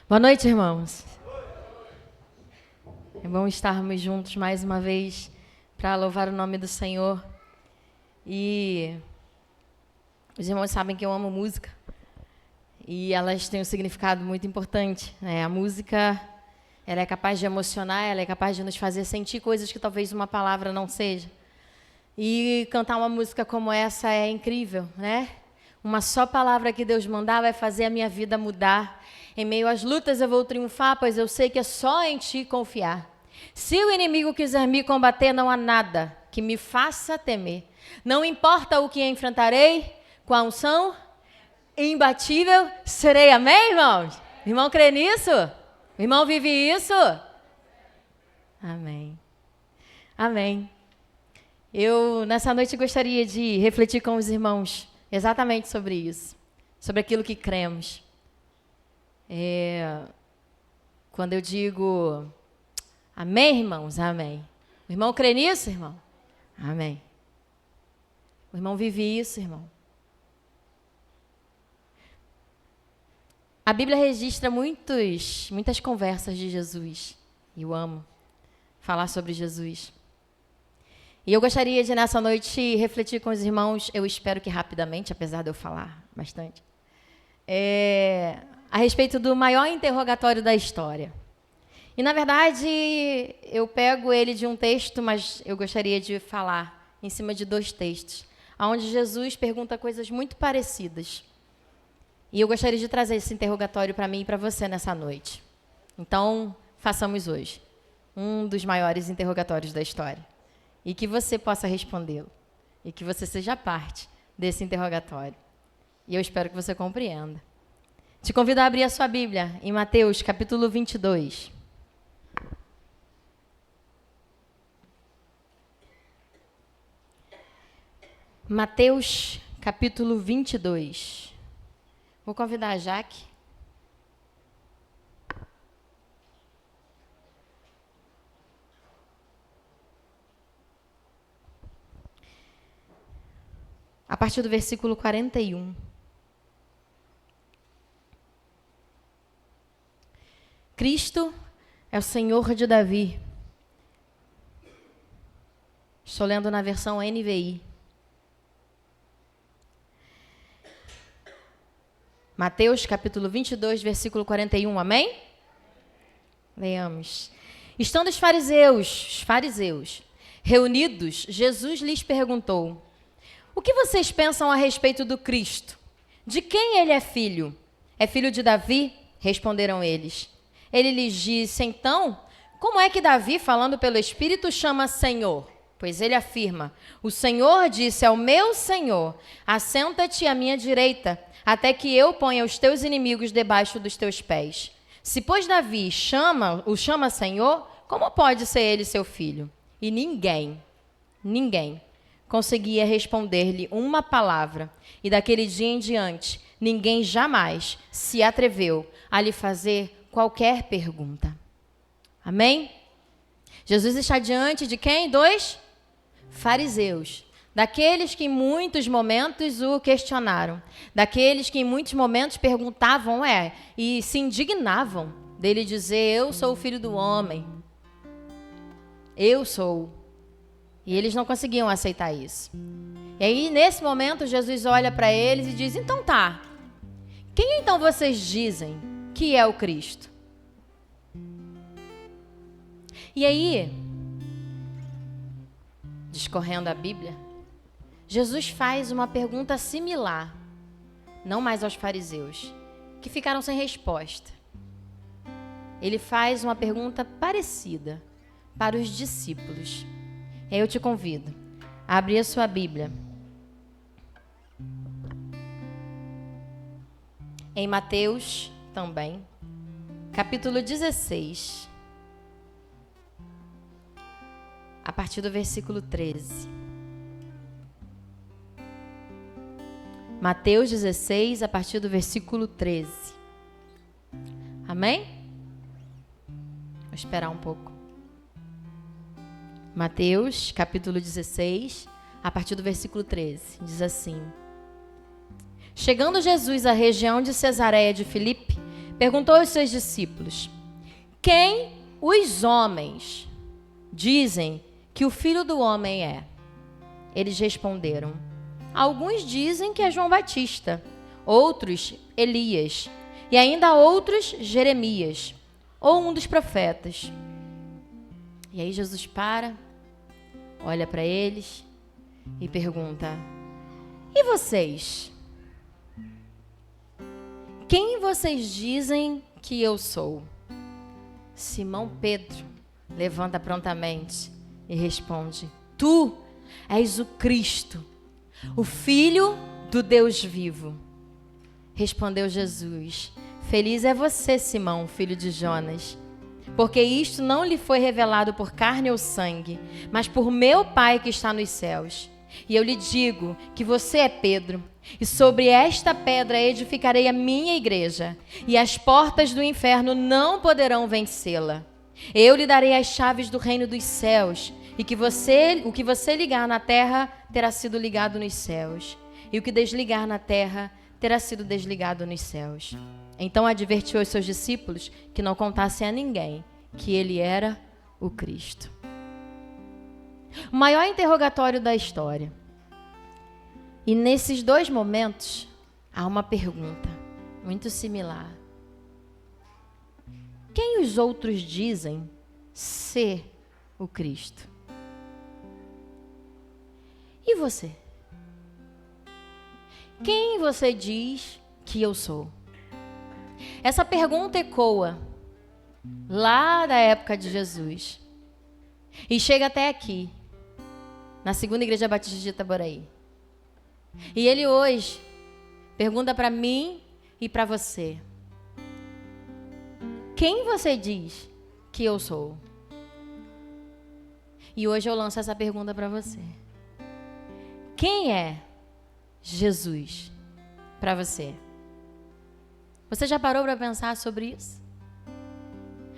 Boa noite, irmãos. É bom estarmos juntos mais uma vez para louvar o nome do Senhor. E os irmãos sabem que eu amo música e elas têm um significado muito importante, né? A música, ela é capaz de emocionar, ela é capaz de nos fazer sentir coisas que talvez uma palavra não seja. E cantar uma música como essa é incrível, né? Uma só palavra que Deus mandar vai fazer a minha vida mudar. Em meio às lutas eu vou triunfar, pois eu sei que é só em Ti confiar. Se o inimigo quiser me combater, não há nada que me faça temer. Não importa o que enfrentarei, com a unção imbatível serei. Amém, irmãos? O irmão crê nisso? O irmão vive isso? Amém. Amém. Eu, nessa noite, gostaria de refletir com os irmãos exatamente sobre isso, sobre aquilo que cremos. Quando eu digo amém, irmãos, amém. O irmão crê nisso, irmão? Amém. O irmão vive isso, irmão. A Bíblia registra muitas conversas de Jesus. E eu amo falar sobre Jesus. E eu gostaria de, nessa noite, refletir com os irmãos, eu espero que rapidamente, apesar de eu falar bastante, a respeito do maior interrogatório da história. E, na verdade, eu pego ele de um texto, mas eu gostaria de falar em cima de dois textos, onde Jesus pergunta coisas muito parecidas. E eu gostaria de trazer esse interrogatório para mim e para você nessa noite. Então, façamos hoje um dos maiores interrogatórios da história. E que você possa respondê-lo. E que você seja parte desse interrogatório. E eu espero que você compreenda. Te convido a abrir a sua Bíblia em Mateus, capítulo 22. Mateus, capítulo 22. Vou convidar a Jaque. A partir do versículo 41. Cristo é o Senhor de Davi. Estou lendo na versão NVI. Mateus, capítulo 22, versículo 41, amém? Leamos. Estando os fariseus reunidos, Jesus lhes perguntou: o que vocês pensam a respeito do Cristo? De quem ele é filho? É filho de Davi? Responderam eles. Ele lhes disse, então, como é que Davi, falando pelo Espírito, chama Senhor? Pois ele afirma, o Senhor disse ao meu Senhor, assenta-te à minha direita, até que eu ponha os teus inimigos debaixo dos teus pés. Se, pois, Davi o chama Senhor, como pode ser ele seu filho? E ninguém conseguia responder-lhe uma palavra. E daquele dia em diante, ninguém jamais se atreveu a lhe fazer qualquer pergunta. Amém? Jesus está diante de quem? Dos fariseus. Daqueles que em muitos momentos o questionaram. Daqueles que em muitos momentos perguntavam, e se indignavam dele dizer, eu sou o filho do homem. Eu sou. E eles não conseguiam aceitar isso. E aí, nesse momento, Jesus olha para eles e diz, então tá, quem então vocês dizem que é o Cristo? E aí, discorrendo a Bíblia, Jesus faz uma pergunta similar, não mais aos fariseus, que ficaram sem resposta. Ele faz uma pergunta parecida para os discípulos. E aí eu te convido a abrir a sua Bíblia em Mateus também, capítulo 16, a partir do versículo 13. Mateus 16, a partir do versículo 13. Amém? Vou esperar um pouco. Mateus, capítulo 16, a partir do versículo 13. Diz assim: Chegando Jesus à região de Cesareia de Filipe, perguntou aos seus discípulos: quem os homens dizem que o Filho do Homem é? Eles responderam: alguns dizem que é João Batista, outros Elias, e ainda outros Jeremias, ou um dos profetas. E aí Jesus para, olha para eles e pergunta: e vocês? Quem vocês dizem que eu sou? Simão Pedro levanta prontamente e responde: tu és o Cristo, o Filho do Deus vivo. Respondeu Jesus: feliz é você, Simão, filho de Jonas, porque isto não lhe foi revelado por carne ou sangue, mas por meu Pai que está nos céus. E eu lhe digo que você é Pedro, e sobre esta pedra edificarei a minha igreja, e as portas do inferno não poderão vencê-la. Eu lhe darei as chaves do reino dos céus, e o que você ligar na terra terá sido ligado nos céus, e o que desligar na terra terá sido desligado nos céus. Então advertiu os seus discípulos que não contassem a ninguém que ele era o Cristo. O maior interrogatório da história. E nesses dois momentos, há uma pergunta muito similar. Quem os outros dizem ser o Cristo? E você? Quem você diz que eu sou? Essa pergunta ecoa lá da época de Jesus e chega até aqui, na Segunda Igreja Batista de Itaboraí. E ele hoje pergunta para mim e para você: quem você diz que eu sou? E hoje eu lanço essa pergunta para você: quem é Jesus para você? Você já parou para pensar sobre isso?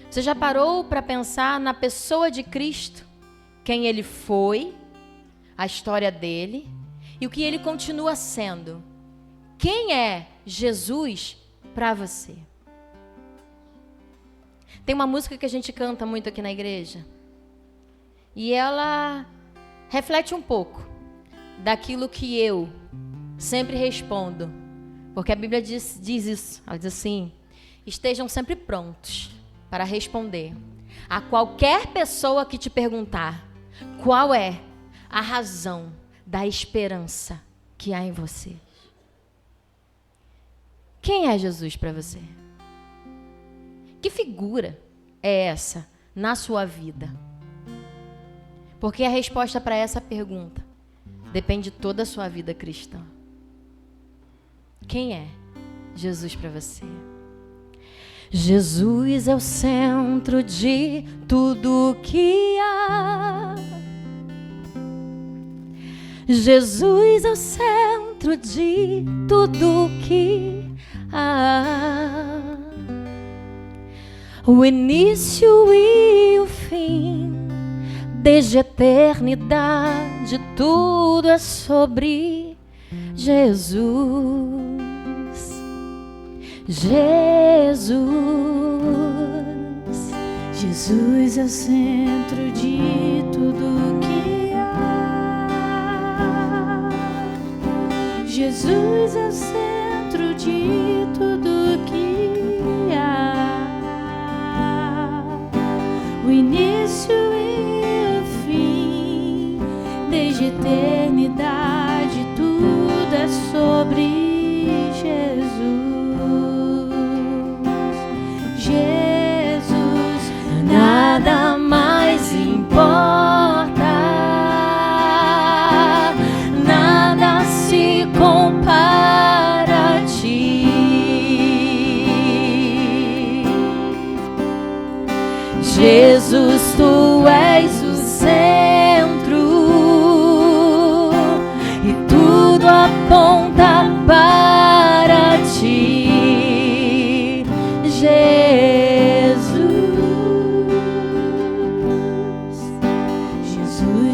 Você já parou para pensar na pessoa de Cristo? Quem ele foi, a história dele e o que ele continua sendo? Quem é Jesus para você? Tem uma música que a gente canta muito aqui na igreja e ela reflete um pouco daquilo que eu sempre respondo, porque a Bíblia diz isso. Ela diz assim: estejam sempre prontos para responder a qualquer pessoa que te perguntar qual é a razão da esperança que há em você. Quem é Jesus para você? Que figura é essa na sua vida? Porque a resposta para essa pergunta depende de toda a sua vida cristã. Quem é Jesus para você? Jesus é o centro de tudo que há. Jesus é o centro de tudo que há. O início e o fim, desde a eternidade, tudo é sobre Jesus. Jesus. Jesus é o centro de tudo que há. Jesus é o centro de tudo que há. O início e o fim, desde a eternidade, tudo é sobre Jesus. Jesus, nada mais importa, nada se compara a ti. Jesus, tu és o centro e tudo aponta para ti. Jesus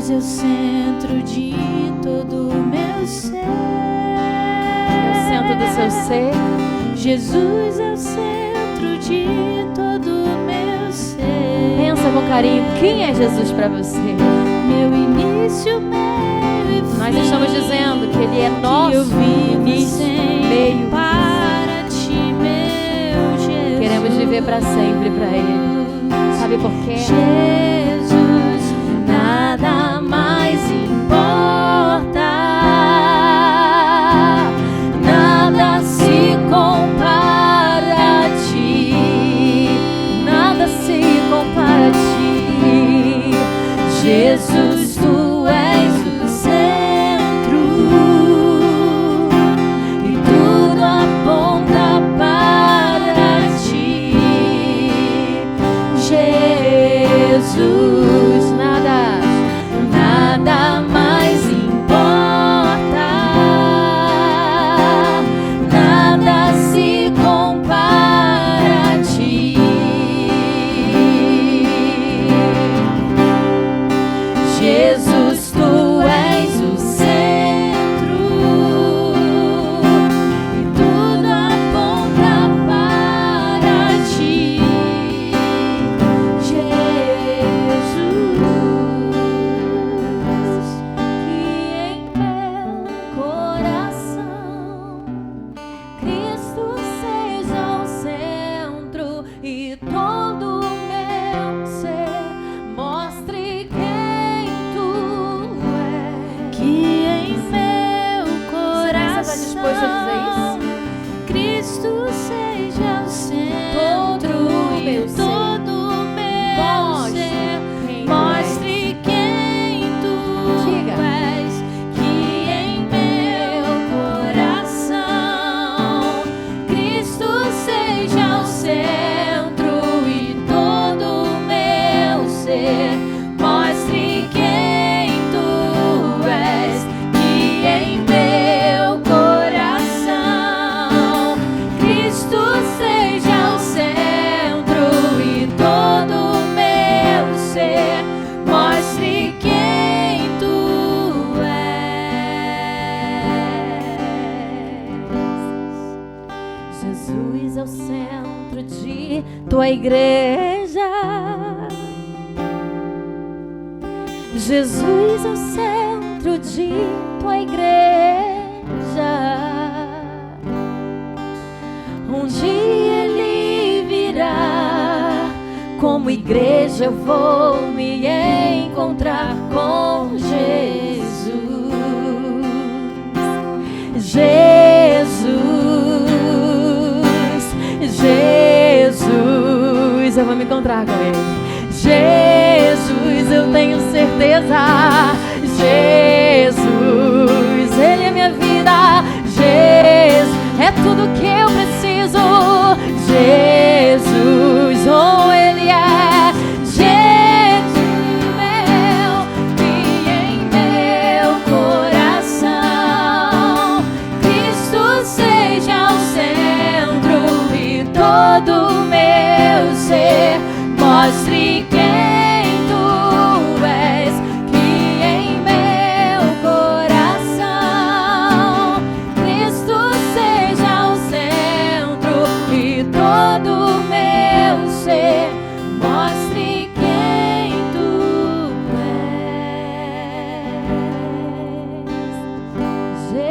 é o centro de todo o meu ser. É o centro do seu ser. Jesus é o centro centro de todo o meu ser. Pensa com carinho, quem é Jesus para você? Meu início, meio e fim. Nós estamos dizendo que Ele é nosso eu vivo início, meio. para ti, meu Jesus. Queremos viver para sempre para Ele. Sabe por quê? Jesus, nada mais importa, nada se compara a ti, nada se compara a ti. Jesus, tu és o centro e tudo aponta para ti. Jesus, nada mais importa, nada se compara a ti. Jesus, tu és o centro e tudo aponta para ti. Cristo seja o centro e todo o meu ser. Mostre quem tu és, que em meu coração Cristo seja o centro e todo o meu ser. Mostre quem tu és, que em meu coração Cristo seja o centro e todo o meu ser. Mostre quem tu és. Jesus é o centro de tua igreja. Jesus é o centro de tua igreja. Um dia Ele virá, como igreja eu vou me encontrar com Jesus. Jesus, eu vou me encontrar com Ele. Jesus, eu tenho certeza. Jesus, Ele é minha vida. Jesus, é tudo que eu preciso. Jesus, oh, Ele é. Jesus meu, e em meu coração Cristo seja o centro e todo o meu ser. Mostre quem tu és, que em meu coração Cristo seja o centro e todo o meu ser. Mostre quem tu és, Jesus.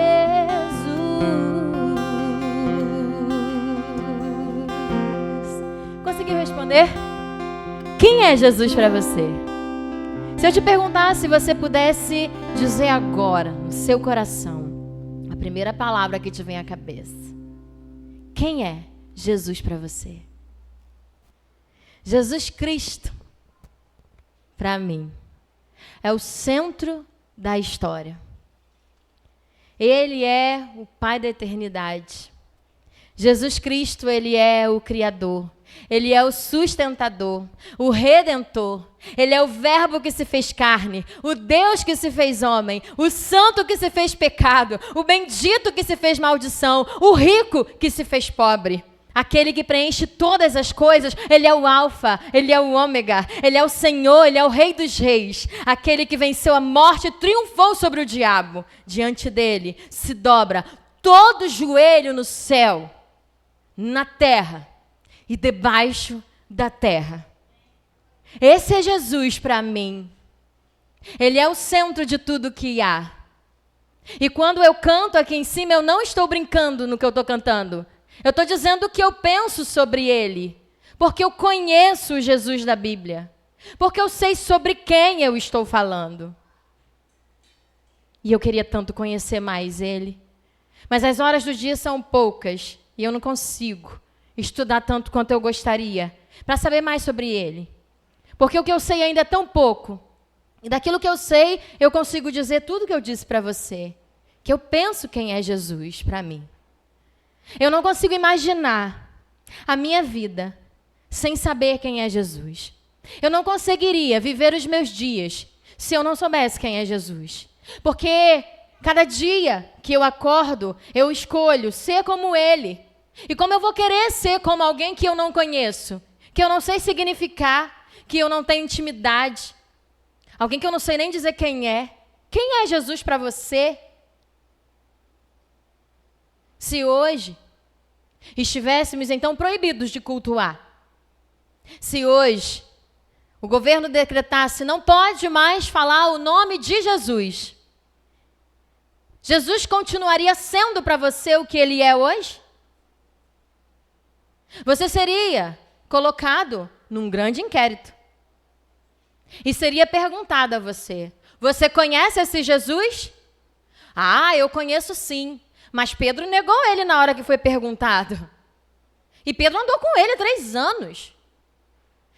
Conseguiu responder? Quem é Jesus para você? Se eu te perguntar, se você pudesse dizer agora, no seu coração, a primeira palavra que te vem à cabeça. Quem é Jesus para você? Jesus Cristo, para mim, é o centro da história. Ele é o Pai da eternidade. Jesus Cristo, Ele é o Criador. Ele é o sustentador, o Redentor. Ele é o Verbo que se fez carne, o Deus que se fez homem, o Santo que se fez pecado, o Bendito que se fez maldição, o Rico que se fez pobre. Aquele que preenche todas as coisas. Ele é o Alfa, Ele é o Ômega, Ele é o Senhor, Ele é o Rei dos Reis. Aquele que venceu a morte e triunfou sobre o diabo. Diante dele se dobra todo joelho no céu, na terra e debaixo da terra. Esse é Jesus para mim. Ele é o centro de tudo que há. E quando eu canto aqui em cima, eu não estou brincando no que eu estou cantando. Eu estou dizendo o que eu penso sobre ele. Porque eu conheço o Jesus da Bíblia. Porque eu sei sobre quem eu estou falando. E eu queria tanto conhecer mais ele. Mas as horas do dia são poucas. E eu não consigo estudar tanto quanto eu gostaria para saber mais sobre ele. Porque o que eu sei ainda é tão pouco. E daquilo que eu sei, eu consigo dizer tudo o que eu disse para você. Que eu penso quem é Jesus para mim. Eu não consigo imaginar a minha vida sem saber quem é Jesus. Eu não conseguiria viver os meus dias se eu não soubesse quem é Jesus. Porque cada dia que eu acordo, eu escolho ser como ele. E como eu vou querer ser como alguém que eu não conheço, que eu não sei significar, que eu não tenho intimidade, alguém que eu não sei nem dizer quem é. Quem é Jesus para você? Se hoje estivéssemos então proibidos de cultuar, se hoje o governo decretasse não pode mais falar o nome de Jesus, Jesus continuaria sendo para você o que ele é hoje? Você seria colocado num grande inquérito. E seria perguntado a você: você conhece esse Jesus? Ah, eu conheço sim. Mas Pedro negou ele na hora que foi perguntado. E Pedro andou com ele 3 anos.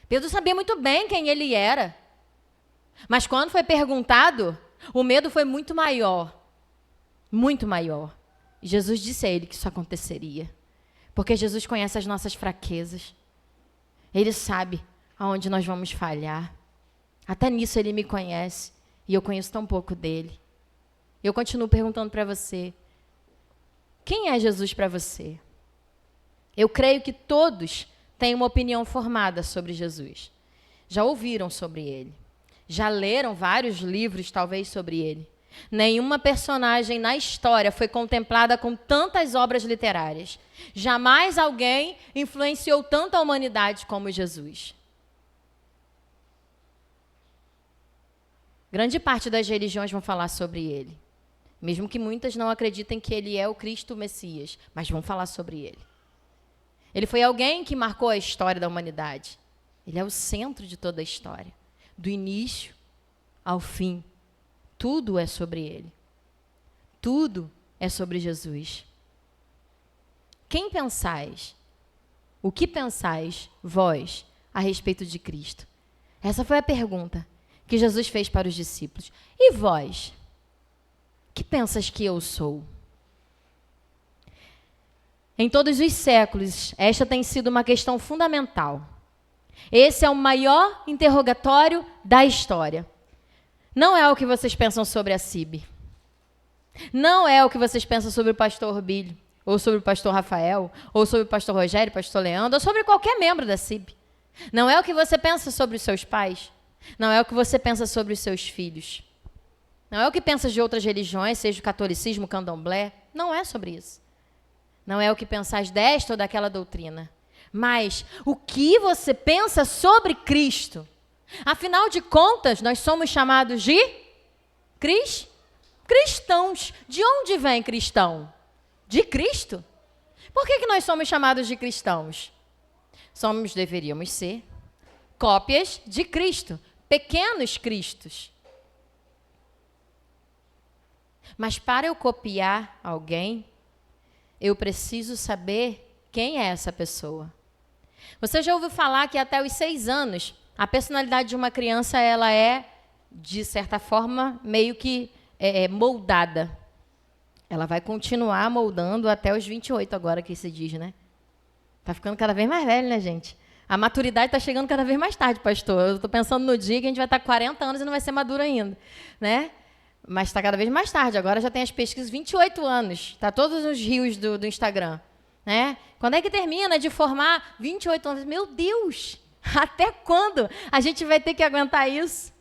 Pedro sabia muito bem quem ele era. Mas quando foi perguntado, o medo foi muito maior. Muito maior. E Jesus disse a ele que isso aconteceria. Porque Jesus conhece as nossas fraquezas. Ele sabe aonde nós vamos falhar. Até nisso ele me conhece. E eu conheço tão pouco dele. Eu continuo perguntando para você: quem é Jesus para você? Eu creio que todos têm uma opinião formada sobre Jesus. Já ouviram sobre ele. Já leram vários livros, talvez, sobre ele. Nenhuma personagem na história foi contemplada com tantas obras literárias. Jamais alguém influenciou tanto a humanidade como Jesus. Grande parte das religiões vão falar sobre ele. Mesmo que muitas não acreditem que ele é o Cristo Messias, mas vão falar sobre ele. Ele foi alguém que marcou a história da humanidade. Ele é o centro de toda a história. Do início ao fim. Tudo é sobre ele. Tudo é sobre Jesus. Quem pensais? O que pensais, vós, a respeito de Cristo? Essa foi a pergunta que Jesus fez para os discípulos. E vós? Que pensas que eu sou? Em todos os séculos, esta tem sido uma questão fundamental. Esse é o maior interrogatório da história. Não é o que vocês pensam sobre a CIB. Não é o que vocês pensam sobre o pastor Bílio, ou sobre o pastor Rafael, ou sobre o pastor Rogério, pastor Leandro, ou sobre qualquer membro da CIB. Não é o que você pensa sobre os seus pais. Não é o que você pensa sobre os seus filhos. Não é o que pensa de outras religiões, seja o catolicismo, o candomblé. Não é sobre isso. Não é o que pensais desta ou daquela doutrina. Mas o que você pensa sobre Cristo? Afinal de contas, nós somos chamados de cristãos. De onde vem cristão? De Cristo. Por que nós somos chamados de cristãos? Deveríamos ser cópias de Cristo, pequenos cristos. Mas para eu copiar alguém, eu preciso saber quem é essa pessoa. Você já ouviu falar que até os 6 anos, a personalidade de uma criança ela é, de certa forma, meio que moldada. Ela vai continuar moldando até os 28 agora, que se diz, né? Tá ficando cada vez mais velho, né, gente? A maturidade está chegando cada vez mais tarde, pastor. Eu estou pensando no dia que a gente vai estar com 40 anos e não vai ser maduro ainda, né? Mas está cada vez mais tarde. Agora já tem as pesquisas 28 anos. Está todos os rios do Instagram. Né? Quando é que termina de formar 28 anos? Meu Deus! Até quando a gente vai ter que aguentar isso?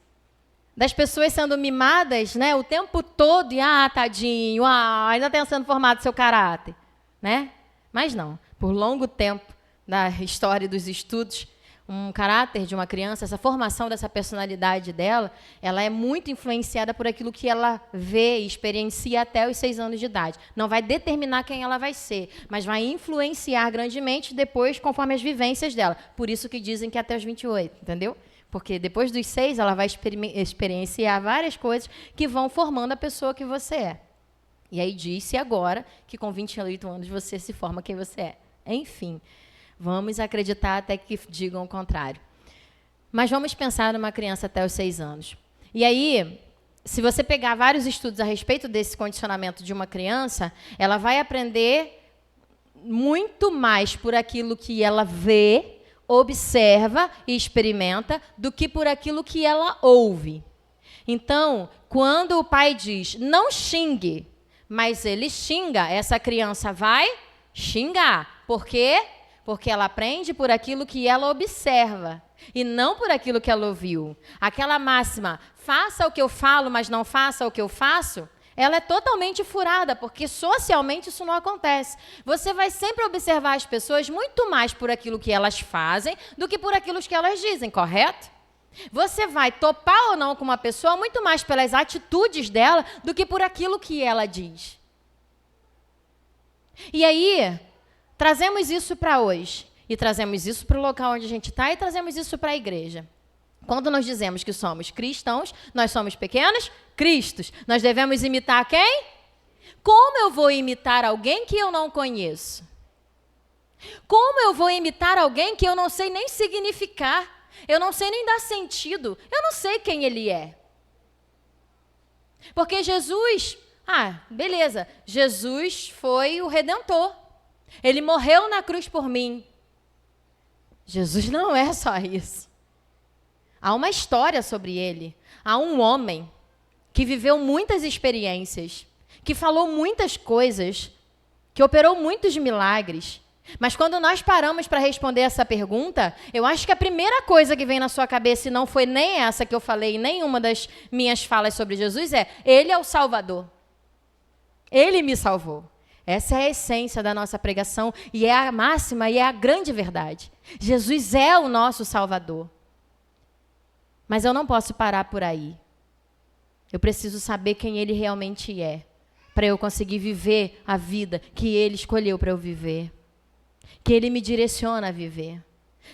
Das pessoas sendo mimadas, né, o tempo todo. E, tadinho, ainda está sendo formado seu caráter. Né? Mas não. Por longo tempo, da história e dos estudos, um caráter de uma criança, essa formação dessa personalidade dela, ela é muito influenciada por aquilo que ela vê e experiencia até os 6 anos de idade. Não vai determinar quem ela vai ser, mas vai influenciar grandemente depois, conforme as vivências dela. Por isso que dizem que até os 28, entendeu? Porque depois dos 6, ela vai experienciar várias coisas que vão formando a pessoa que você é. E aí disse agora que com 28 anos você se forma quem você é. Enfim, vamos acreditar até que digam o contrário. Mas vamos pensar numa criança até os 6 anos. E aí, se você pegar vários estudos a respeito desse condicionamento de uma criança, ela vai aprender muito mais por aquilo que ela vê, observa e experimenta do que por aquilo que ela ouve. Então, quando o pai diz, não xingue, mas ele xinga, essa criança vai xingar. Por quê? Porque ela aprende por aquilo que ela observa e não por aquilo que ela ouviu. Aquela máxima, faça o que eu falo, mas não faça o que eu faço, ela é totalmente furada, porque socialmente isso não acontece. Você vai sempre observar as pessoas muito mais por aquilo que elas fazem do que por aquilo que elas dizem, correto? Você vai topar ou não com uma pessoa muito mais pelas atitudes dela do que por aquilo que ela diz. E aí, trazemos isso para hoje, e trazemos isso para o local onde a gente está, e trazemos isso para a igreja. Quando nós dizemos que somos cristãos, nós somos pequenos cristos. Nós devemos imitar quem? Como eu vou imitar alguém que eu não conheço? Como eu vou imitar alguém que eu não sei nem significar? Eu não sei nem dar sentido. Eu não sei quem ele é. Porque Jesus, beleza, Jesus foi o Redentor. Ele morreu na cruz por mim. Jesus não é só isso. Há uma história sobre ele. Há um homem que viveu muitas experiências, que falou muitas coisas, que operou muitos milagres. Mas quando nós paramos para responder essa pergunta, eu acho que a primeira coisa que vem na sua cabeça, e não foi nem essa que eu falei, nem uma das minhas falas sobre Jesus, é: ele é o Salvador. Ele me salvou. Essa é a essência da nossa pregação, e é a máxima, e é a grande verdade. Jesus é o nosso Salvador. Mas eu não posso parar por aí. Eu preciso saber quem ele realmente é, para eu conseguir viver a vida que ele escolheu para eu viver, que ele me direciona a viver.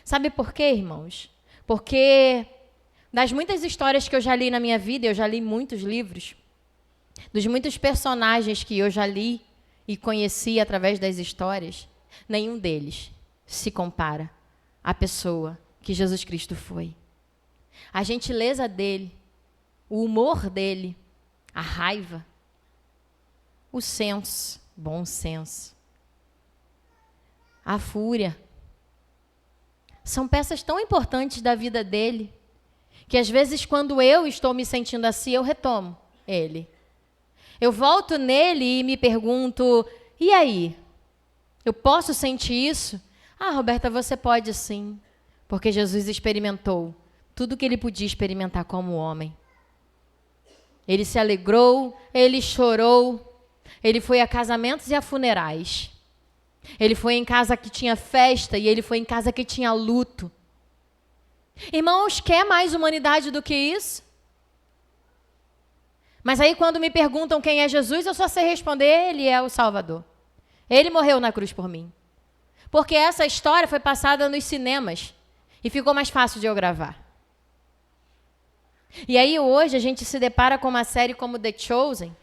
Sabe por quê, irmãos? Porque das muitas histórias que eu já li na minha vida, eu já li muitos livros, dos muitos personagens que eu já li e conheci através das histórias, nenhum deles se compara à pessoa que Jesus Cristo foi. A gentileza dele, o humor dele, a raiva, o senso, bom senso, a fúria, são peças tão importantes da vida dele, que às vezes quando eu estou me sentindo assim, eu retomo ele. Eu volto nele e me pergunto, e aí? Eu posso sentir isso? Roberta, você pode sim, porque Jesus experimentou tudo que ele podia experimentar como homem. Ele se alegrou, ele chorou, ele foi a casamentos e a funerais. Ele foi em casa que tinha festa e ele foi em casa que tinha luto. Irmãos, quer mais humanidade do que isso? Mas aí quando me perguntam quem é Jesus, eu só sei responder, ele é o Salvador. Ele morreu na cruz por mim. Porque essa história foi passada nos cinemas e ficou mais fácil de eu gravar. E aí hoje a gente se depara com uma série como The Chosen,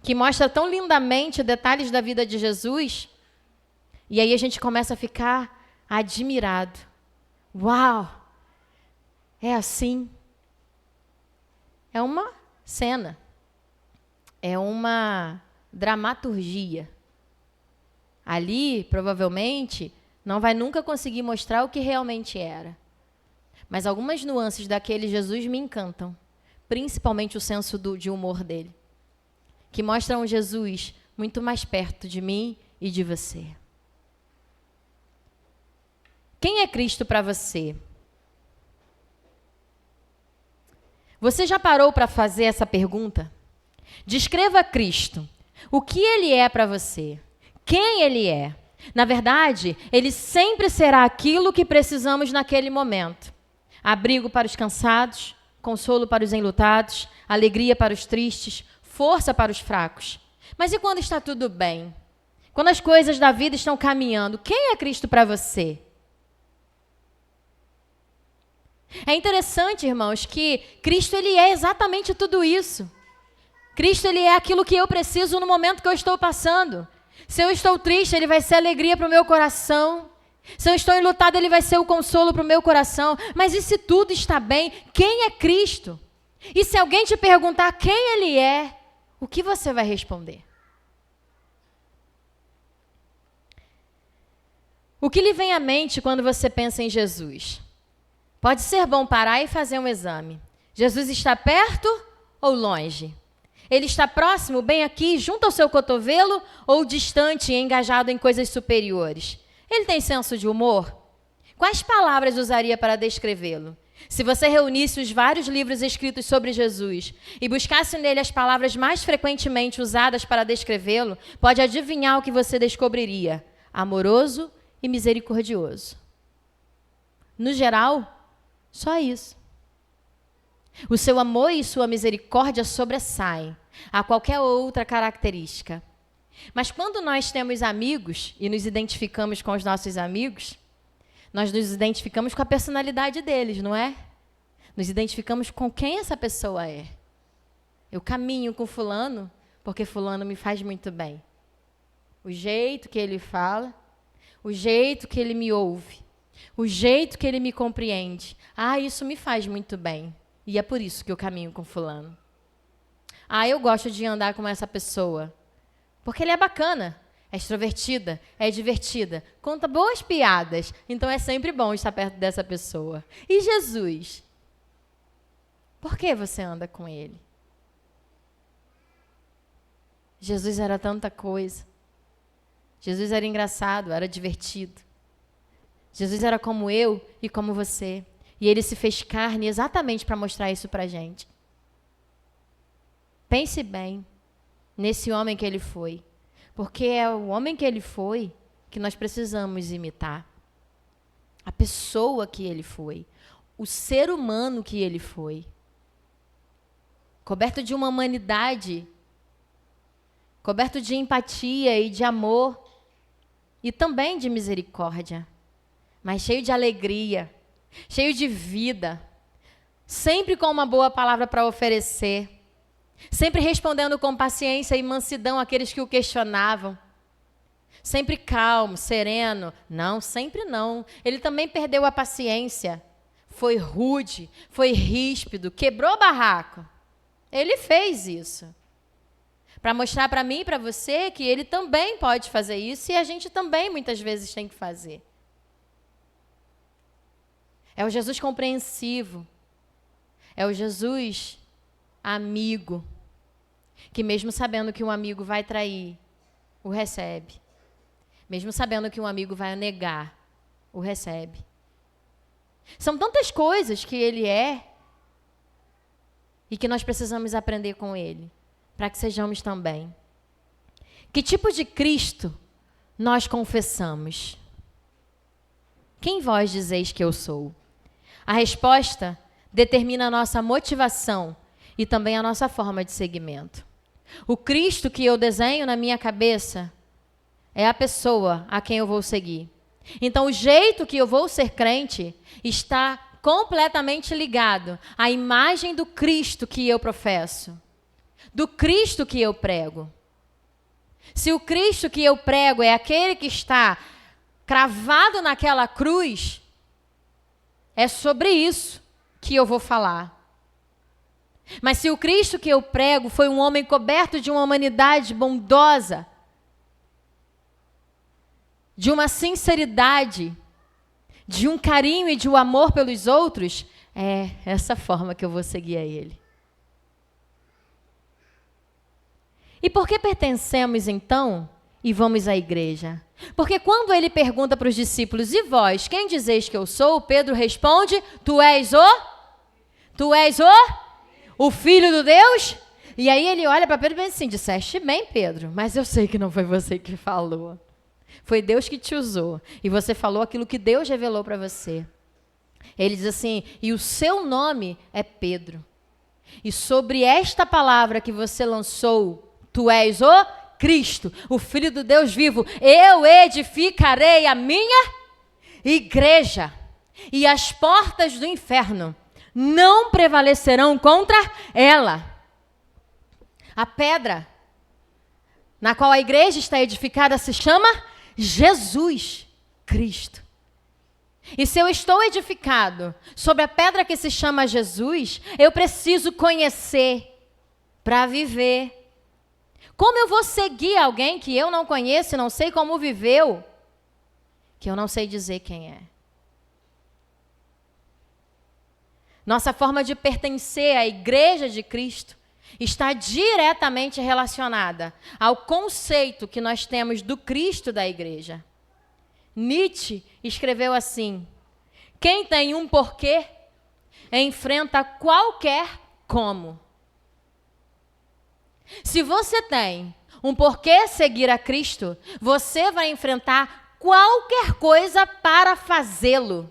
que mostra tão lindamente detalhes da vida de Jesus, e aí a gente começa a ficar admirado. Uau! É assim. É uma cena. É uma dramaturgia. Ali, provavelmente, não vai nunca conseguir mostrar o que realmente era. Mas algumas nuances daquele Jesus me encantam, principalmente o senso de humor dele, que mostra um Jesus muito mais perto de mim e de você. Quem é Cristo para você? Você já parou para fazer essa pergunta? Descreva Cristo. O que ele é para você? Quem ele é? Na verdade, ele sempre será aquilo que precisamos naquele momento. Abrigo para os cansados, consolo para os enlutados, alegria para os tristes, força para os fracos. Mas e quando está tudo bem? Quando as coisas da vida estão caminhando, quem é Cristo para você? É interessante, irmãos, que Cristo ele é exatamente tudo isso. Cristo ele é aquilo que eu preciso no momento que eu estou passando. Se eu estou triste, ele vai ser alegria para o meu coração. Se eu estou enlutado, ele vai ser o consolo para o meu coração. Mas e se tudo está bem, quem é Cristo? E se alguém te perguntar quem ele é, o que você vai responder? O que lhe vem à mente quando você pensa em Jesus? Pode ser bom parar e fazer um exame. Jesus está perto ou longe? Ele está próximo, bem aqui, junto ao seu cotovelo, ou distante e engajado em coisas superiores? Ele tem senso de humor? Quais palavras usaria para descrevê-lo? Se você reunisse os vários livros escritos sobre Jesus e buscasse nele as palavras mais frequentemente usadas para descrevê-lo, pode adivinhar o que você descobriria: amoroso e misericordioso. No geral, só isso. O seu amor e sua misericórdia sobressaem a qualquer outra característica. Mas quando nós temos amigos e nos identificamos com os nossos amigos, nós nos identificamos com a personalidade deles, não é? Nos identificamos com quem essa pessoa é. Eu caminho com fulano porque fulano me faz muito bem. O jeito que ele fala, o jeito que ele me ouve, o jeito que ele me compreende. Isso me faz muito bem. E é por isso que eu caminho com fulano. Eu gosto de andar com essa pessoa. Porque ele é bacana, é extrovertida, é divertida, conta boas piadas. Então é sempre bom estar perto dessa pessoa. E Jesus? Por que você anda com ele? Jesus era tanta coisa. Jesus era engraçado, era divertido. Jesus era como eu e como você. E ele se fez carne exatamente para mostrar isso para a gente. Pense bem nesse homem que ele foi. Porque é o homem que ele foi que nós precisamos imitar. A pessoa que ele foi. O ser humano que ele foi. Coberto de uma humanidade. Coberto de empatia e de amor. E também de misericórdia. Mas cheio de alegria. Cheio de vida, sempre com uma boa palavra para oferecer, sempre respondendo com paciência e mansidão àqueles que o questionavam, sempre calmo, sereno. Não, sempre não. Ele também perdeu a paciência, foi rude, foi ríspido, quebrou barraco. Ele fez isso, para mostrar para mim e para você que ele também pode fazer isso e a gente também muitas vezes tem que fazer. É o Jesus compreensivo. É o Jesus amigo. Que mesmo sabendo que um amigo vai trair, o recebe. Mesmo sabendo que um amigo vai negar, o recebe. São tantas coisas que ele é e que nós precisamos aprender com ele, para que sejamos também. Que tipo de Cristo nós confessamos? Quem vós dizeis que eu sou? A resposta determina a nossa motivação e também a nossa forma de seguimento. O Cristo que eu desenho na minha cabeça é a pessoa a quem eu vou seguir. Então, o jeito que eu vou ser crente está completamente ligado à imagem do Cristo que eu professo, do Cristo que eu prego. Se o Cristo que eu prego é aquele que está cravado naquela cruz, é sobre isso que eu vou falar. Mas se o Cristo que eu prego foi um homem coberto de uma humanidade bondosa, de uma sinceridade, de um carinho e de um amor pelos outros, é essa forma que eu vou seguir a ele. E por que pertencemos então e vamos à igreja? Porque quando ele pergunta para os discípulos, e vós, quem dizeis que eu sou? Pedro responde, tu és o Filho do Deus? E aí ele olha para Pedro e pensa assim, disseste bem, Pedro, mas eu sei que não foi você que falou. Foi Deus que te usou. E você falou aquilo que Deus revelou para você. Ele diz assim, e o seu nome é Pedro. E sobre esta palavra que você lançou, tu és o Cristo, o Filho do Deus vivo. Eu edificarei a minha igreja. E as portas do inferno não prevalecerão contra ela. A pedra na qual a igreja está edificada se chama Jesus Cristo. E se eu estou edificado sobre a pedra que se chama Jesus, eu preciso conhecer para viver. Como eu vou seguir alguém que eu não conheço e não sei como viveu, que eu não sei dizer quem é? Nossa forma de pertencer à igreja de Cristo está diretamente relacionada ao conceito que nós temos do Cristo da igreja. Nietzsche escreveu assim: quem tem um porquê enfrenta qualquer como. Se você tem um porquê seguir a Cristo, você vai enfrentar qualquer coisa para fazê-lo.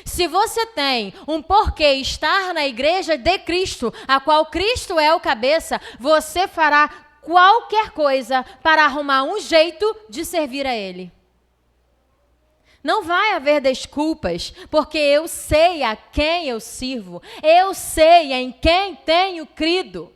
Se você tem um porquê estar na igreja de Cristo, a qual Cristo é o cabeça, você fará qualquer coisa para arrumar um jeito de servir a Ele. Não vai haver desculpas, porque eu sei a quem eu sirvo, eu sei em quem tenho crido.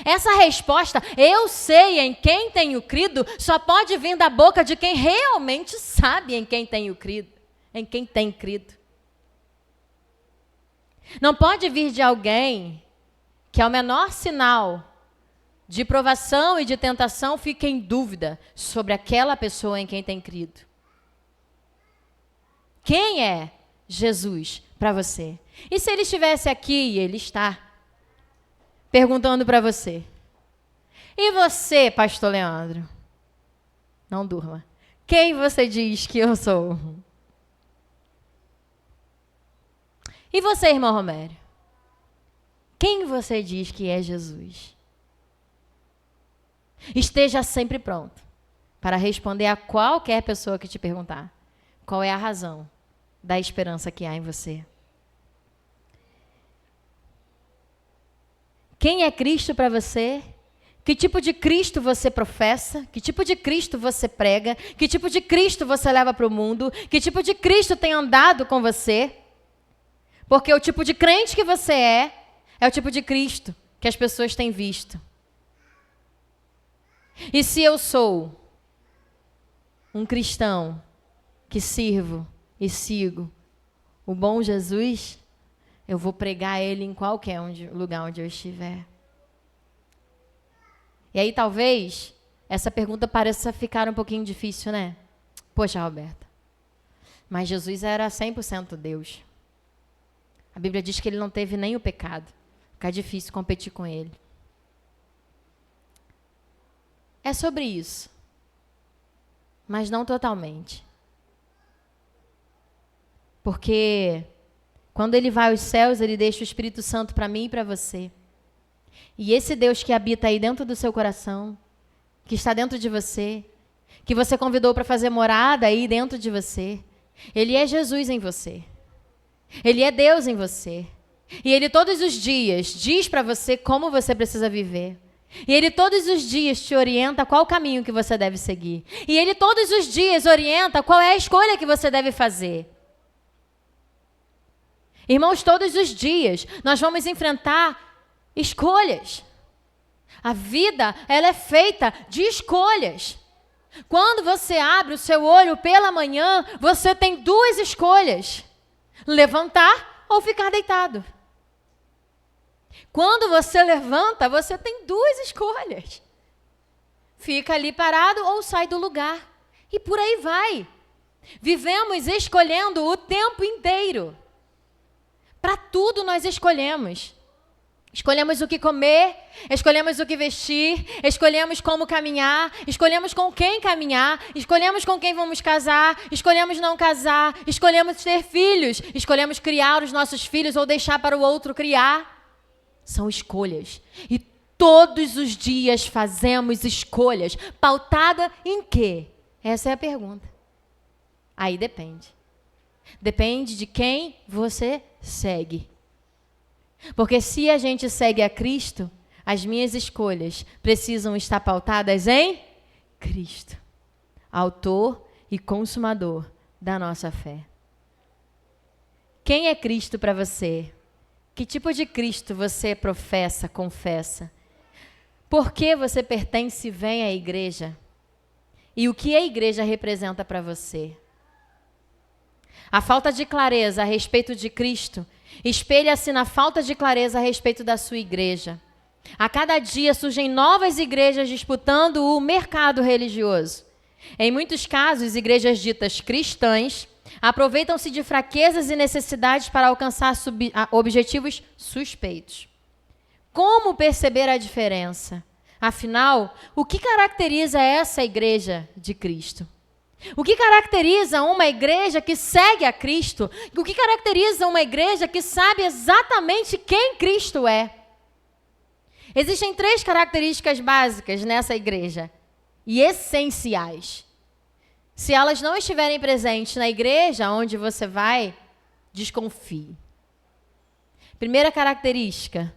Essa resposta, eu sei em quem tenho crido, só pode vir da boca de quem realmente sabe em quem tenho crido. Em quem tem crido. Não pode vir de alguém que ao menor sinal de provação e de tentação fique em dúvida sobre aquela pessoa em quem tem crido. Quem é Jesus para você? E se ele estivesse aqui, e ele está, perguntando para você, e você, pastor Leandro? Não durma. Quem você diz que eu sou? E você, irmão Romério? Quem você diz que é Jesus? Esteja sempre pronto para responder a qualquer pessoa que te perguntar qual é a razão da esperança que há em você. Quem é Cristo para você? Que tipo de Cristo você professa? Que tipo de Cristo você prega? Que tipo de Cristo você leva para o mundo? Que tipo de Cristo tem andado com você? Porque o tipo de crente que você é o tipo de Cristo que as pessoas têm visto. E se eu sou um cristão que sirvo e sigo o bom Jesus, eu vou pregar Ele em qualquer lugar onde eu estiver. E aí talvez essa pergunta pareça ficar um pouquinho difícil, né? Poxa, Roberta, mas Jesus era 100% Deus. A Bíblia diz que ele não teve nem o pecado. Fica difícil competir com ele. É sobre isso. Mas não totalmente. Porque quando ele vai aos céus, ele deixa o Espírito Santo para mim e para você. E esse Deus que habita aí dentro do seu coração, que está dentro de você, que você convidou para fazer morada aí dentro de você, ele é Jesus em você. Ele é Deus em você. E Ele todos os dias diz para você como você precisa viver. E Ele todos os dias te orienta qual caminho que você deve seguir. E Ele todos os dias orienta qual é a escolha que você deve fazer. Irmãos, todos os dias nós vamos enfrentar escolhas. A vida, ela é feita de escolhas. Quando você abre o seu olho pela manhã, você tem duas escolhas. Levantar ou ficar deitado. Quando você levanta, você tem duas escolhas. Fica ali parado ou sai do lugar. E por aí vai. Vivemos escolhendo o tempo inteiro. Para tudo nós escolhemos. Escolhemos o que comer, escolhemos o que vestir, escolhemos como caminhar, escolhemos com quem caminhar, escolhemos com quem vamos casar, escolhemos não casar, escolhemos ter filhos, escolhemos criar os nossos filhos ou deixar para o outro criar. São escolhas. E Todos os dias fazemos escolhas. Pautada em quê? Essa é a pergunta. Aí depende. Depende de quem você segue. Porque se a gente segue a Cristo, as minhas escolhas precisam estar pautadas em Cristo, autor e consumador da nossa fé. Quem é Cristo para você? Que tipo de Cristo você professa, confessa? Por que você pertence e vem à igreja? E o que a igreja representa para você? A falta de clareza a respeito de Cristo espelha-se na falta de clareza a respeito da sua igreja. A cada dia surgem novas igrejas disputando o mercado religioso. Em muitos casos, igrejas ditas cristãs aproveitam-se de fraquezas e necessidades para alcançar objetivos suspeitos. Como perceber a diferença? Afinal, o que caracteriza essa igreja de Cristo? O que caracteriza uma igreja que segue a Cristo? O que caracteriza uma igreja que sabe exatamente quem Cristo é? Existem 3 características básicas nessa igreja e essenciais. Se elas não estiverem presentes na igreja onde você vai, desconfie. Primeira característica: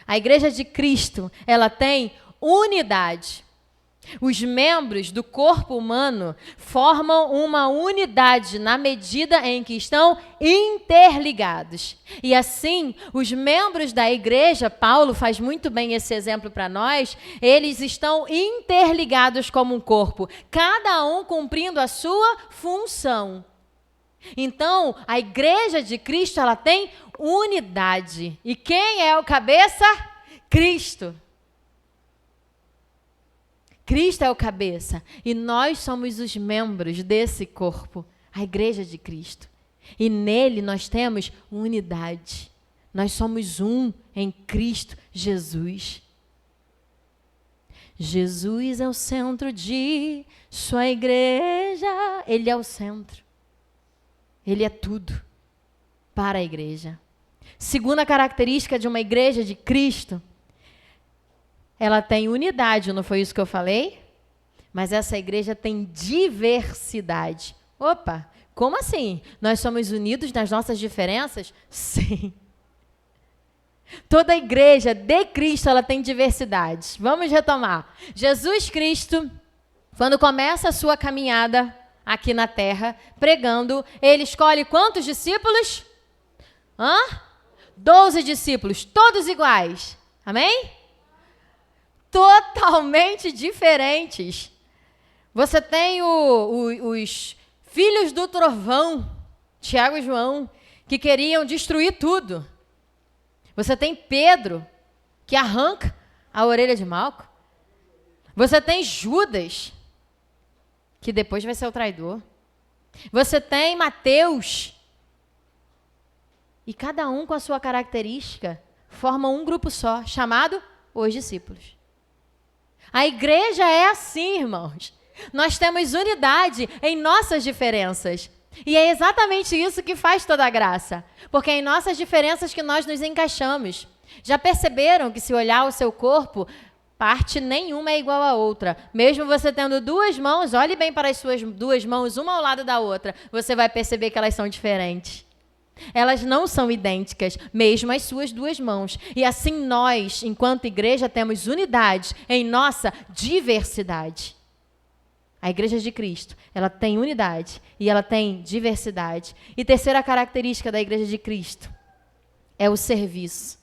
a igreja de Cristo, ela tem unidade. Os membros do corpo humano formam uma unidade na medida em que estão interligados. E assim, os membros da igreja, Paulo faz muito bem esse exemplo para nós, eles estão interligados como um corpo, cada um cumprindo a sua função. Então, a igreja de Cristo, ela tem unidade. E quem é o cabeça? Cristo. Cristo é o cabeça e nós somos os membros desse corpo, a igreja de Cristo. E nele nós temos unidade. Nós somos um em Cristo Jesus. Jesus é o centro de sua igreja. Ele é o centro. Ele é tudo para a igreja. Segunda característica de uma igreja de Cristo: ela tem unidade, não foi isso que eu falei? Mas essa igreja tem diversidade. Opa, como assim? Nós somos unidos nas nossas diferenças? Sim. Toda igreja de Cristo, ela tem diversidade. Vamos retomar. Jesus Cristo, quando começa a sua caminhada aqui na terra, pregando, ele escolhe quantos discípulos? 12 discípulos, todos iguais. Amém? Totalmente diferentes. Você tem os filhos do trovão, Tiago e João, que queriam destruir tudo. Você tem Pedro, que arranca a orelha de Malco. Você tem Judas, que depois vai ser o traidor. Você tem Mateus. E cada um com a sua característica forma um grupo só, chamado os discípulos. A igreja é assim, irmãos. Nós temos unidade em nossas diferenças. E é exatamente isso que faz toda a graça. Porque é em nossas diferenças que nós nos encaixamos. Já perceberam que se olhar o seu corpo, parte nenhuma é igual à outra. Mesmo você tendo 2 mãos, olhe bem para as suas 2 mãos, uma ao lado da outra. Você vai perceber que elas são diferentes. Elas não são idênticas, mesmo as suas 2 mãos. E assim nós, enquanto igreja, temos unidade em nossa diversidade. A igreja de Cristo, ela tem unidade e ela tem diversidade. E terceira característica da igreja de Cristo é o serviço.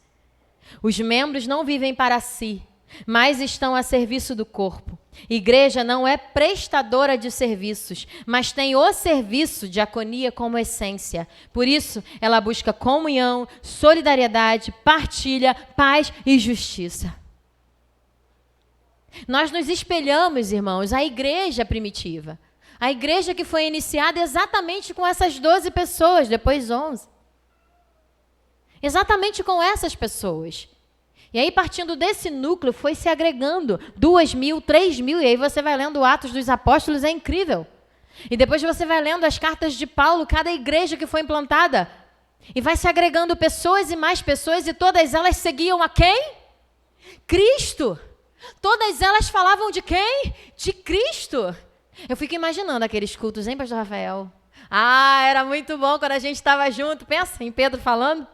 Os membros não vivem para si, mas estão a serviço do corpo. Igreja não é prestadora de serviços, mas tem o serviço, diaconia, como essência. Por isso, ela busca comunhão, solidariedade, partilha, paz e justiça. Nós nos espelhamos, irmãos, a igreja primitiva. A igreja que foi iniciada exatamente com essas 12 pessoas, depois 11. Exatamente com essas pessoas. E aí, partindo desse núcleo, foi se agregando 2.000, 3.000, e aí você vai lendo Atos dos Apóstolos, é incrível. E depois você vai lendo as cartas de Paulo, cada igreja que foi implantada, e vai se agregando pessoas e mais pessoas, e todas elas seguiam a quem? Cristo. Todas elas falavam de quem? De Cristo. Eu fico imaginando aqueles cultos, hein, pastor Rafael? Ah, era muito bom quando a gente estava junto. Pensa em Pedro falando,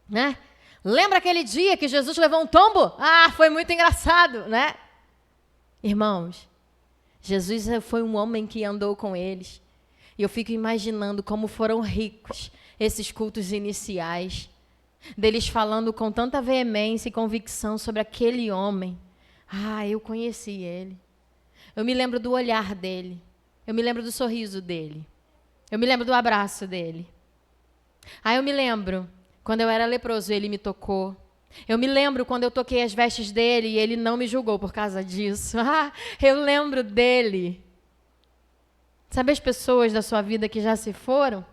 né? Lembra aquele dia que Jesus levou um tombo? Ah, foi muito engraçado, né? Irmãos, Jesus foi um homem que andou com eles. E eu fico imaginando como foram ricos esses cultos iniciais, deles falando com tanta veemência e convicção sobre aquele homem. Ah, eu conheci ele. Eu me lembro do olhar dele. Eu me lembro do sorriso dele. Eu me lembro do abraço dele. Ah, eu me lembro quando eu era leproso e ele me tocou. Eu me lembro quando eu toquei as vestes dele e ele não me julgou por causa disso. Ah, eu lembro dele. Sabe as pessoas da sua vida que já se foram?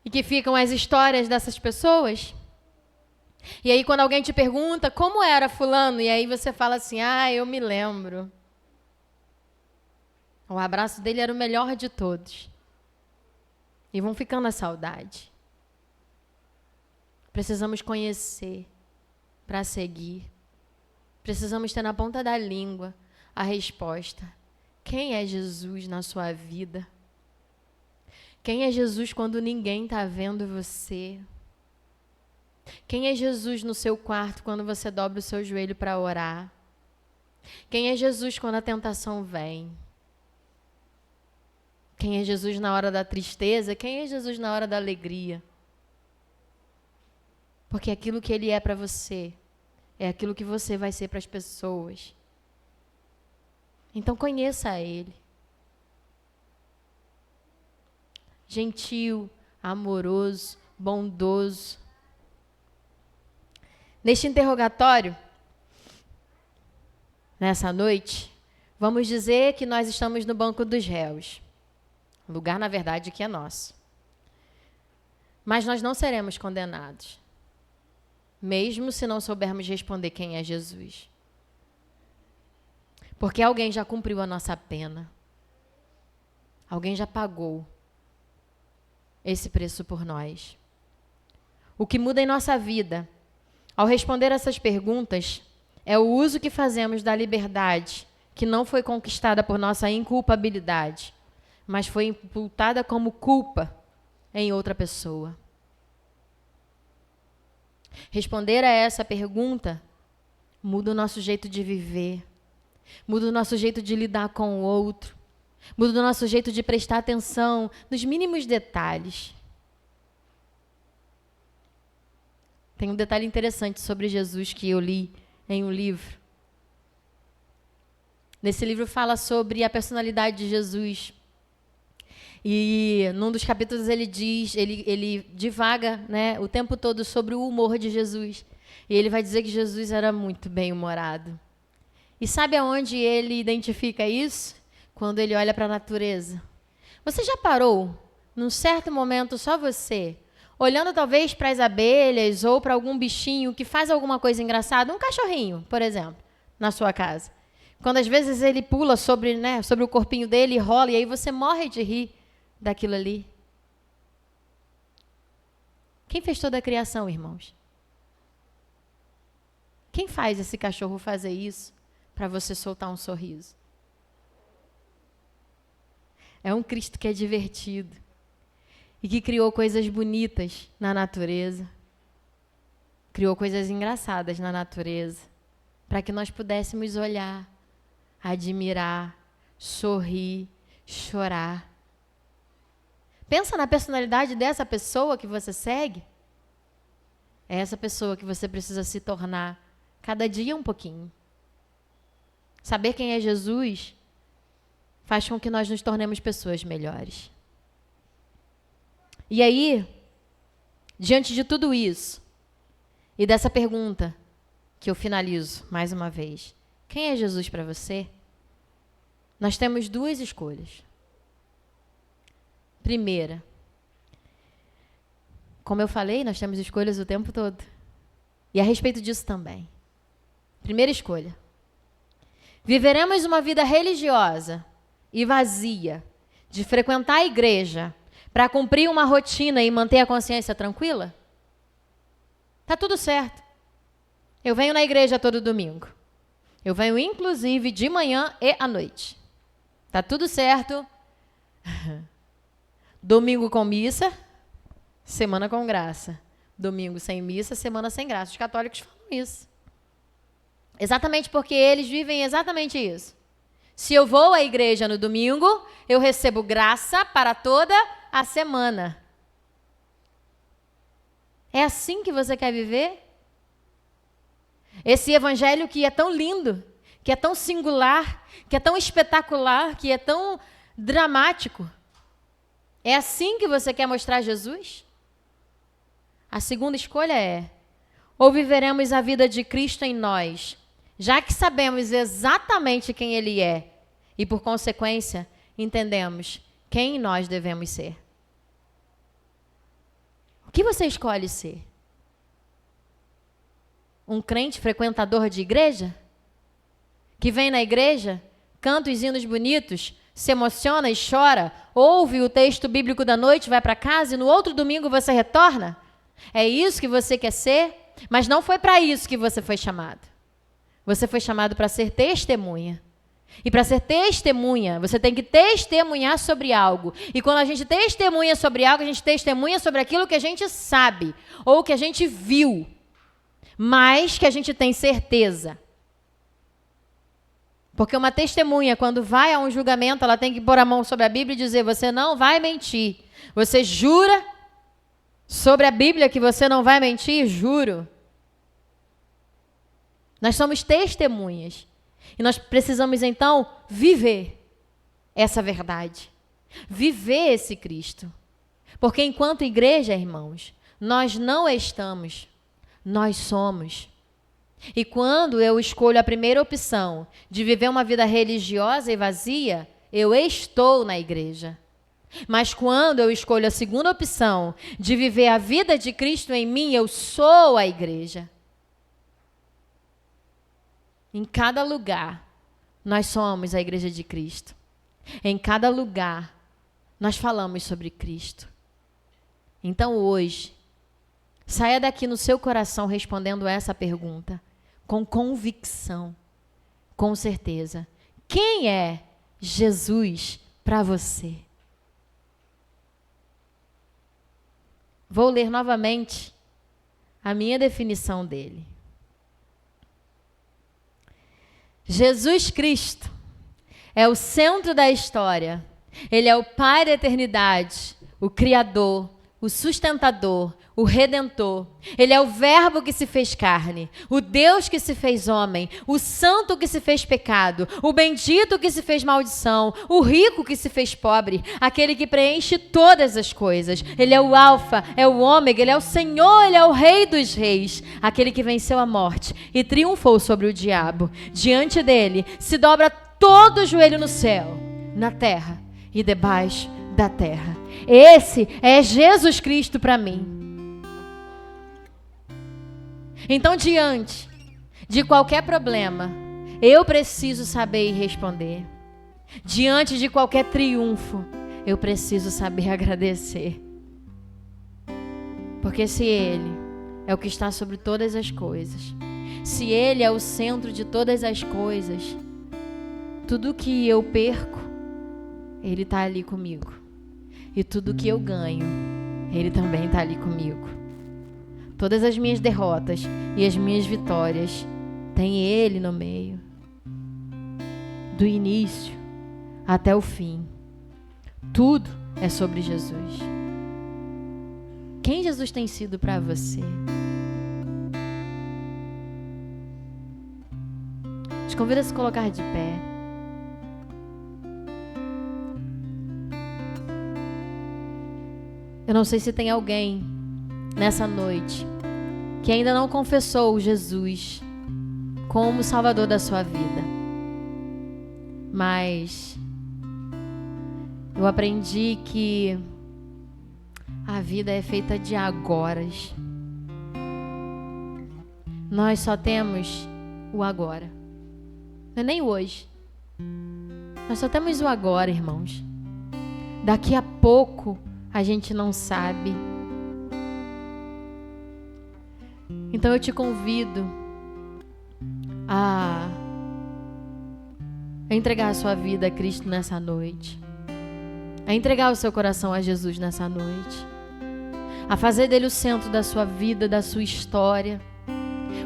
E que ficam as histórias dessas pessoas? E aí quando alguém te pergunta como era fulano, e aí você fala assim, ah, eu me lembro. O abraço dele era o melhor de todos. E vão ficando a saudade. Precisamos conhecer para seguir. Precisamos ter na ponta da língua a resposta. Quem é Jesus na sua vida? Quem é Jesus quando ninguém está vendo você? Quem é Jesus no seu quarto quando você dobra o seu joelho para orar? Quem é Jesus quando a tentação vem? Quem é Jesus na hora da tristeza? Quem é Jesus na hora da alegria? Porque aquilo que ele é para você é aquilo que você vai ser para as pessoas. Então conheça ele. Gentil, amoroso, bondoso. Neste interrogatório, nessa noite, vamos dizer que nós estamos no banco dos réus. O lugar, na verdade, que é nosso. Mas nós não seremos condenados, mesmo se não soubermos responder quem é Jesus. Porque alguém já cumpriu a nossa pena. Alguém já pagou esse preço por nós. O que muda em nossa vida, ao responder essas perguntas, é o uso que fazemos da liberdade, que não foi conquistada por nossa inculpabilidade, mas foi imputada como culpa em outra pessoa. Responder a essa pergunta muda o nosso jeito de viver, muda o nosso jeito de lidar com o outro, muda o nosso jeito de prestar atenção nos mínimos detalhes. Tem um detalhe interessante sobre Jesus que eu li em um livro. Nesse livro fala sobre a personalidade de Jesus. E num dos capítulos ele diz, ele divaga, né, o tempo todo sobre o humor de Jesus. E ele vai dizer que Jesus era muito bem-humorado. E sabe aonde ele identifica isso? Quando ele olha para a natureza. Você já parou, num certo momento, só você, olhando talvez para as abelhas ou para algum bichinho que faz alguma coisa engraçada, um cachorrinho, por exemplo, na sua casa. Quando às vezes ele pula sobre o corpinho dele e rola, e aí você morre de rir daquilo ali. Quem fez toda a criação, irmãos? Quem faz esse cachorro fazer isso para você soltar um sorriso? É um Cristo que é divertido e que criou coisas bonitas na natureza, criou coisas engraçadas na natureza, para que nós pudéssemos olhar, admirar, sorrir, chorar. Pensa na personalidade dessa pessoa que você segue. É essa pessoa que você precisa se tornar cada dia um pouquinho. Saber quem é Jesus faz com que nós nos tornemos pessoas melhores. E aí, diante de tudo isso, e dessa pergunta que eu finalizo mais uma vez, quem é Jesus para você? Nós temos duas escolhas. Primeira, como eu falei, nós temos escolhas o tempo todo. E a respeito disso também. Primeira escolha. Viveremos uma vida religiosa e vazia, de frequentar a igreja para cumprir uma rotina e manter a consciência tranquila? Tá tudo certo. Eu venho na igreja todo domingo. Eu venho, inclusive, de manhã e à noite. Tá tudo certo. Domingo com missa, semana com graça. Domingo sem missa, semana sem graça. Os católicos falam isso. Exatamente porque eles vivem exatamente isso. Se eu vou à igreja no domingo, eu recebo graça para toda a semana. É assim que você quer viver? Esse evangelho que é tão lindo, que é tão singular, que é tão espetacular, que é tão dramático. É assim que você quer mostrar Jesus? A segunda escolha é: ou viveremos a vida de Cristo em nós, já que sabemos exatamente quem Ele é, e por consequência, entendemos quem nós devemos ser. O que você escolhe ser? Um crente frequentador de igreja? Que vem na igreja, canta os hinos bonitos, se emociona e chora, ouve o texto bíblico da noite, vai para casa e no outro domingo você retorna? É isso que você quer ser? Mas não foi para isso que você foi chamado. Você foi chamado para ser testemunha. E para ser testemunha, você tem que testemunhar sobre algo. E quando a gente testemunha sobre algo, a gente testemunha sobre aquilo que a gente sabe, ou que a gente viu, mas que a gente tem certeza. Porque uma testemunha, quando vai a um julgamento, ela tem que pôr a mão sobre a Bíblia e dizer: você não vai mentir. Você jura sobre a Bíblia que você não vai mentir? Juro. Nós somos testemunhas. E nós precisamos, então, viver essa verdade. Viver esse Cristo. Porque enquanto igreja, irmãos, nós não estamos, nós somos. E quando eu escolho a primeira opção de viver uma vida religiosa e vazia, eu estou na igreja. Mas quando eu escolho a segunda opção de viver a vida de Cristo em mim, eu sou a igreja. Em cada lugar, nós somos a igreja de Cristo. Em cada lugar, nós falamos sobre Cristo. Então hoje, saia daqui no seu coração respondendo essa pergunta, com convicção, com certeza. Quem é Jesus para você? Vou ler novamente a minha definição dele. Jesus Cristo é o centro da história. Ele é o Pai da eternidade, o Criador, o sustentador, o Redentor. Ele é o Verbo que se fez carne, o Deus que se fez homem, o Santo que se fez pecado, o Bendito que se fez maldição, o Rico que se fez pobre, aquele que preenche todas as coisas. Ele é o Alfa, é o Ômega, Ele é o Senhor, Ele é o Rei dos Reis, aquele que venceu a morte e triunfou sobre o diabo. Diante dele se dobra todo o joelho no céu, na terra e debaixo da terra. Esse é Jesus Cristo para mim. Então, diante de qualquer problema, eu preciso saber e responder. Diante de qualquer triunfo, eu preciso saber agradecer. Porque se Ele é o que está sobre todas as coisas, se Ele é o centro de todas as coisas, tudo que eu perco, Ele está ali comigo. E tudo que eu ganho, Ele também está ali comigo. Todas as minhas derrotas e as minhas vitórias, tem Ele no meio. Do início até o fim. Tudo é sobre Jesus. Quem Jesus tem sido para você? Te convido a se colocar de pé. Eu não sei se tem alguém nessa noite que ainda não confessou Jesus como Salvador da sua vida. Mas eu aprendi que a vida é feita de agoras. Nós só temos o agora. Não é nem hoje. Nós só temos o agora, irmãos. Daqui a pouco a gente não sabe. Então eu te convido a entregar a sua vida a Cristo nessa noite, a entregar o seu coração a Jesus nessa noite, a fazer dele o centro da sua vida, da sua história,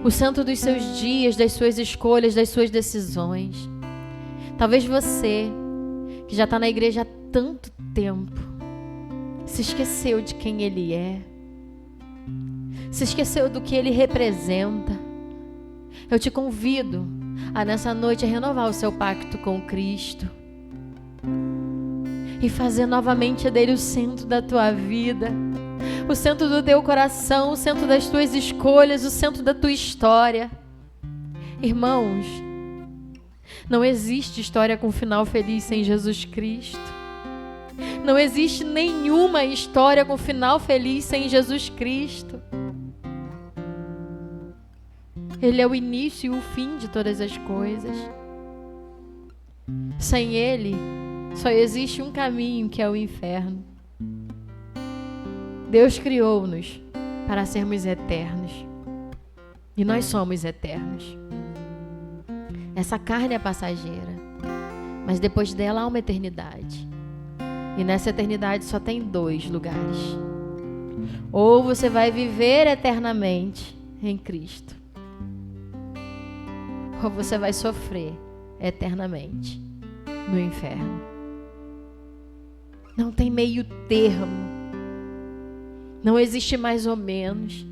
o centro dos seus dias, das suas escolhas, das suas decisões. Talvez você, que já está na igreja há tanto tempo, se esqueceu de quem Ele é, se esqueceu do que Ele representa. Eu te convido a nessa noite a renovar o seu pacto com Cristo e fazer novamente dele o centro da tua vida, o centro do teu coração, o centro das tuas escolhas, o centro da tua história. Irmãos, não existe história com final feliz sem Jesus Cristo. Não existe nenhuma história com final feliz sem Jesus Cristo. Ele é o início e o fim de todas as coisas. Sem Ele, só existe um caminho, que é o inferno. Deus criou-nos para sermos eternos. E nós somos eternos. Essa carne é passageira, mas depois dela há uma eternidade. E nessa eternidade só tem 2 lugares. Ou você vai viver eternamente em Cristo, ou você vai sofrer eternamente no inferno. Não tem meio termo. Não existe mais ou menos.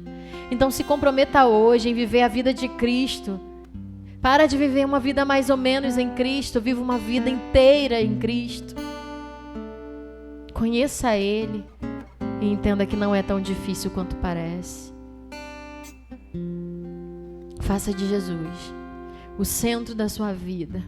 Então se comprometa hoje em viver a vida de Cristo. Para de viver uma vida mais ou menos em Cristo. Viva uma vida inteira em Cristo. Conheça Ele e entenda que não é tão difícil quanto parece. Faça de Jesus o centro da sua vida.